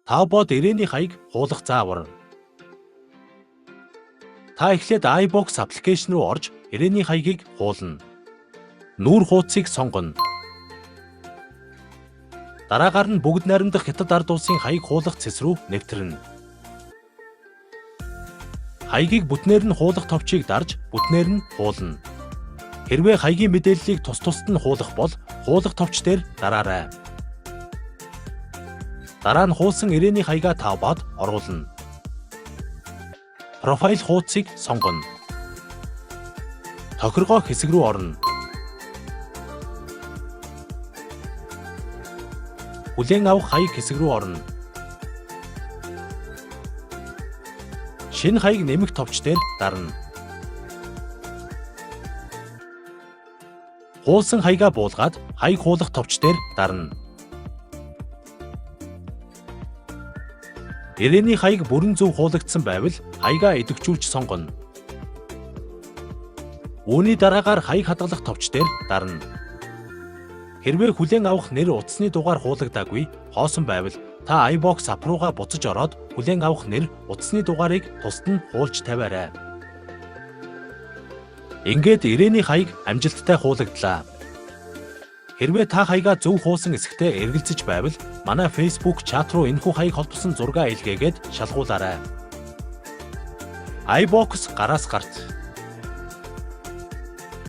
Та бод ирээний хаяг хуулах заавар. Та эхлээд iBox аппликейшн руу орж ирээний хаягийг хуулна. Нүүр хуудсыг сонгоно. Дараагаар нь бүгд найрамдах хятад ард улсын хаяг хуулах цэс рүү нэвтрэнэ. Хаягийг бүтнээр нь хуулах товчийг дарж бүтнээр нь хуулна. Хэрвээ хаягийн мэдээллийг тус тусад нь хуулах бол хуулах товч дээр дараарай. Дараа нь хуулсан ирээний хаягаа та бод оруулна. Профайл хуудсыг сонгоно. Тохиргоо хэсэг рүү орно. Хүлээн авах хаяг хэсэг рүү орно. Шинэ хаяг нэмэх товч дээр дарна. Хуулсан хаягаа буулгаад хаяг хуулах товч дээр дарна. Ирээний хаяг бүрэн зөв хуулагдсан байвал хаягаа идэвхжүүлж сонгоно. Үүний дараагаар хаяг хадгалах товч дээр дарна. Хэрвээ хүлээн авах нэр утасны дугаар хуулагдаагүй хоосон байвал та iBox app руугаа буцаж ороод хүлээн авах нэр утасны дугаарыг тусад нь хуулж тавиарай. Ингээд ирээний хаяг амжилттай хуулагдлаа. Хэрвээ та хаягаа зөв хуулсан эсэхтэй эргэлзэж байвал манай Facebook чат руу энэхүү хаяг холбосон зураг илгээгээд шалгуулаарай. iBox гараас гарт.